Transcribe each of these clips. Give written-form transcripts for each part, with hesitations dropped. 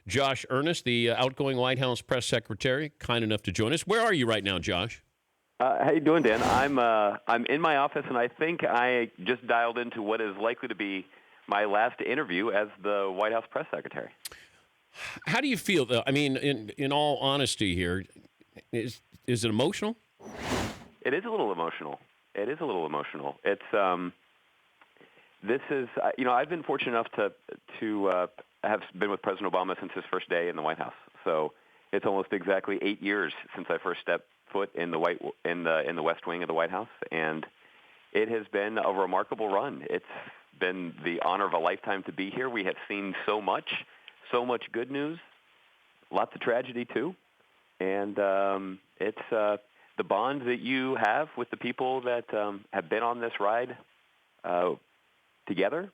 Josh Earnest, the outgoing White House press secretary, kind enough to join us. Where are you right now, Josh? How you doing, Dan? I'm in my office, and I think I just dialed into what is likely to be my last interview as the White House press secretary. How do you feel, though? I mean, in all honesty here, is it emotional? It is a little emotional. It's this is I've been fortunate enough to have been with President Obama since his first day in the White House. So it's almost exactly 8 years since I first stepped foot in the West Wing of the White House, and it has been a remarkable run. It's been the honor of a lifetime to be here. We have seen so much good news, lots of tragedy too, and it's the bond that you have with the people that have been on this ride together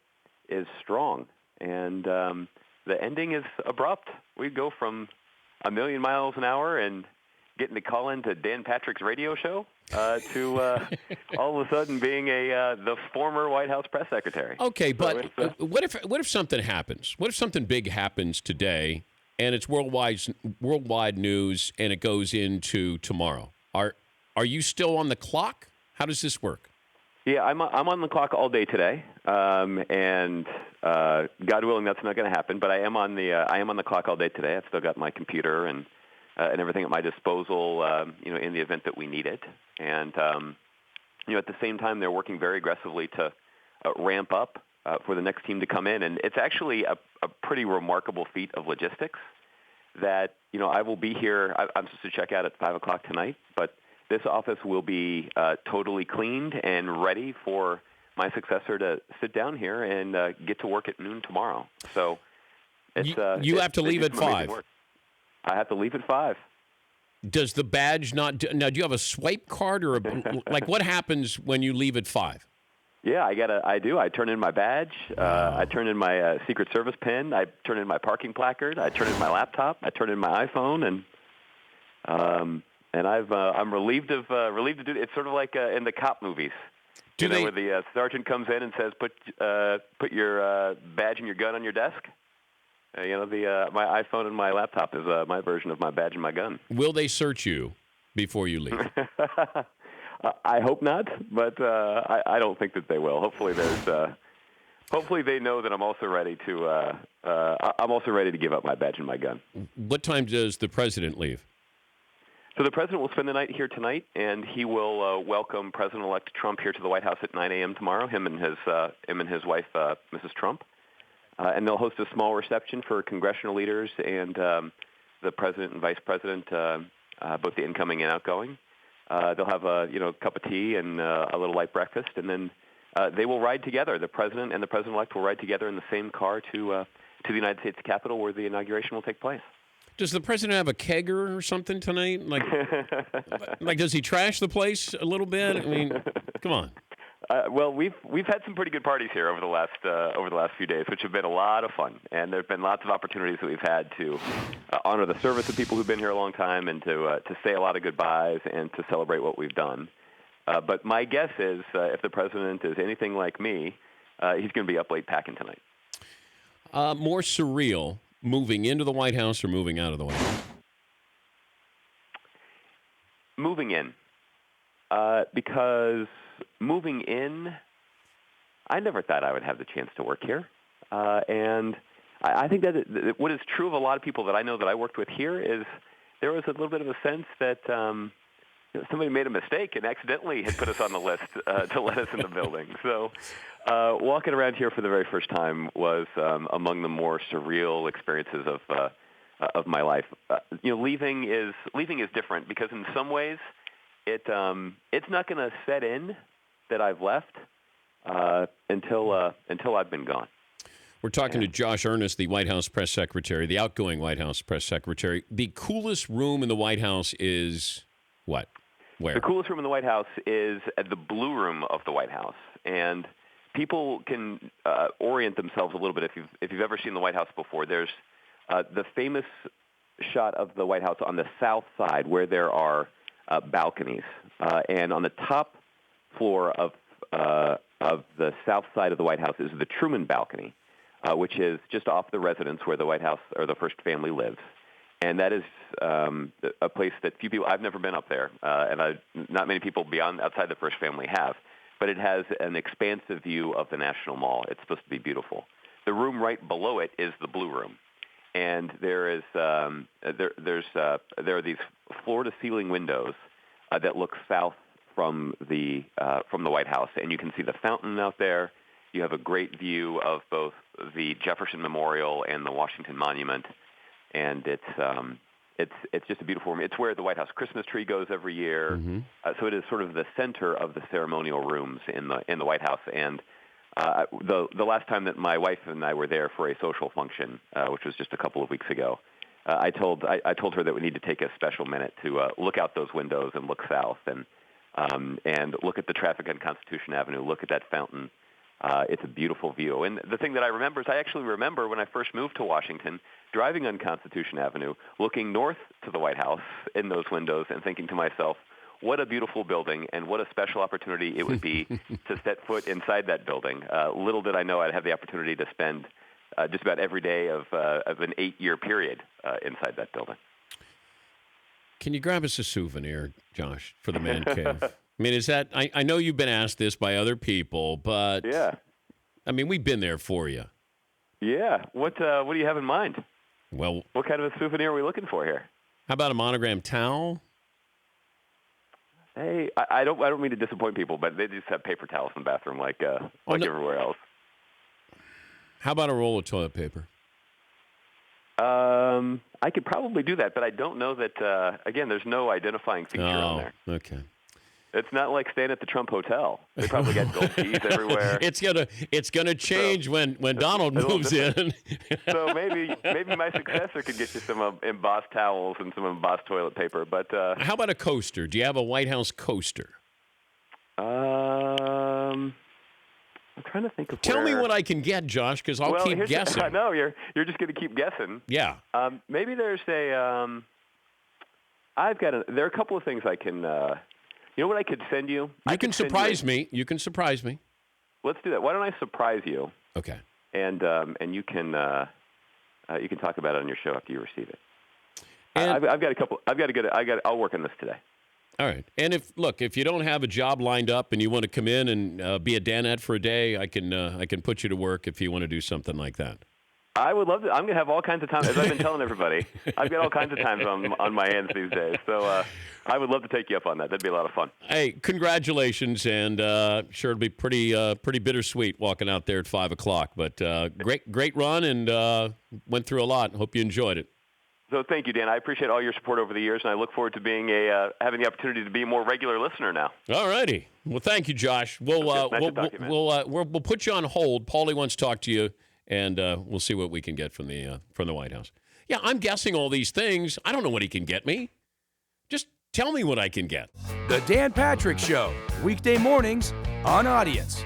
is strong, and the ending is abrupt. We go from a million miles an hour and getting to call into Dan Patrick's radio show to all of a sudden being the former White House press secretary. Okay, but what if something happens? What if something big happens today and it's worldwide news and it goes into tomorrow? Are you still on the clock? How does this work? Yeah, I'm on the clock all day today, and God willing, that's not going to happen. But I am on the clock all day today. I've still got my computer and everything at my disposal, in the event that we need it. And at the same time, they're working very aggressively to ramp up for the next team to come in. And it's actually a pretty remarkable feat of logistics that I will be here. I'm supposed to check out at 5:00 tonight, but this office will be totally cleaned and ready for my successor to sit down here and get to work at noon tomorrow. So you have to leave at 5. I have to leave at 5. Does the badge not? Now, do you have a swipe card or like what happens when you leave at 5? Yeah, I do. I turn in my badge. I turn in my Secret Service pin. I turn in my parking placard. I turn in my laptop. I turn in my iPhone, and I'm relieved to do it. It's sort of like in the cop movies, where the sergeant comes in and says, "Put your badge and your gun on your desk." My iPhone and my laptop is my version of my badge and my gun. Will they search you before you leave? I hope not, but I don't think that they will. Hopefully, hopefully they know that I'm also ready to give up my badge and my gun. What time does the president leave? So the president will spend the night here tonight, and he will welcome President-elect Trump here to the White House at 9 a.m. tomorrow. Him and his wife, Mrs. Trump, and they'll host a small reception for congressional leaders and the president and vice president, both the incoming and outgoing. They'll have a cup of tea and a little light breakfast, and then they will ride together. The president and the president-elect will ride together in the same car to the United States Capitol, where the inauguration will take place. Does the president have a kegger or something tonight? Like, does he trash the place a little bit? I mean, come on. Well, we've had some pretty good parties here over the last few days, which have been a lot of fun, and there've been lots of opportunities that we've had to honor the service of people who've been here a long time, and to say a lot of goodbyes and to celebrate what we've done. But my guess is, if the president is anything like me, he's going to be up late packing tonight. More surreal, moving into the White House or moving out of the White House? Moving in, because moving in, I never thought I would have the chance to work here. And I think that what is true of a lot of people that I know that I worked with here is there was a little bit of a sense that somebody made a mistake and accidentally had put us on the list to let us in the building. So walking around here for the very first time was among the more surreal experiences of my life. Leaving is different because in some ways it's not going to set in that I've left until I've been gone. We're talking to Josh Earnest, the White House press secretary, the outgoing White House press secretary. The coolest room in the White House is what? Where? The coolest room in the White House is at the Blue Room of the White House, and people can orient themselves a little bit. If you've ever seen the White House before, there's the famous shot of the White House on the south side where there are balconies, and on the top floor of the south side of the White House is the Truman balcony, which is just off the residence where the White House or the first family lives. And that is a place that few people, I've never been up there, and not many people outside the first family have. But it has an expansive view of the National Mall. It's supposed to be beautiful. The room right below it is the Blue Room, and there are these floor-to-ceiling windows that look south from the White House, and you can see the fountain out there. You have a great view of both the Jefferson Memorial and the Washington Monument, and it's just a beautiful room. It's where the White House Christmas tree goes every year. Mm-hmm. So it is sort of the center of the ceremonial rooms in the White House. And the last time that my wife and I were there for a social function, which was just a couple of weeks ago, I told her that we need to take a special minute to look out those windows and look south and look at the traffic on Constitution Avenue, look at that fountain. It's a beautiful view. And the thing that I remember is I actually remember when I first moved to Washington, driving on Constitution Avenue, looking north to the White House in those windows and thinking to myself, what a beautiful building and what a special opportunity it would be to set foot inside that building. Little did I know I'd have the opportunity to spend just about every day of an 8-year period inside that building. Can you grab us a souvenir, Josh, for the man cave? I mean, is that, I know you've been asked this by other people, but yeah, I mean, we've been there for you. Yeah. What do you have in mind? Well, what kind of a souvenir are we looking for here? How about a monogrammed towel? Hey, I don't mean to disappoint people, but they just have paper towels in the bathroom like everywhere else. How about a roll of toilet paper? I could probably do that, but I don't know that, again, there's no identifying feature on there. Okay. It's not like staying at the Trump Hotel. They probably got gold keys everywhere. It's gonna change when Donald moves in. So maybe my successor could get you some embossed towels and some embossed toilet paper. But how about a coaster? Do you have a White House coaster? I'm trying to think of. Tell me what I can get, Josh, because I'll keep guessing. I know you're just going to keep guessing. Yeah. Maybe there's a. There are a couple of things I can. You know what I could send you? You can surprise me. You can surprise me. Let's do that. Why don't I surprise you? Okay. And you can talk about it on your show after you receive it. And I've got a couple. I'll work on this today. All right. And if you don't have a job lined up and you want to come in and be a Danette for a day, I can put you to work if you want to do something like that. I would love to. I'm going to have all kinds of time, as I've been telling everybody. I've got all kinds of times on my hands these days. So I would love to take you up on that. That'd be a lot of fun. Hey, congratulations, and sure it'll be pretty bittersweet walking out there at 5 o'clock. But great run, and went through a lot. Hope you enjoyed it. So thank you, Dan. I appreciate all your support over the years, and I look forward to being having the opportunity to be a more regular listener now. All righty. Well, thank you, Josh. We'll put you on hold. Paulie wants to talk to you. And we'll see what we can get from the White House. Yeah, I'm guessing all these things. I don't know what he can get me. Just tell me what I can get. The Dan Patrick Show, weekday mornings on Audience.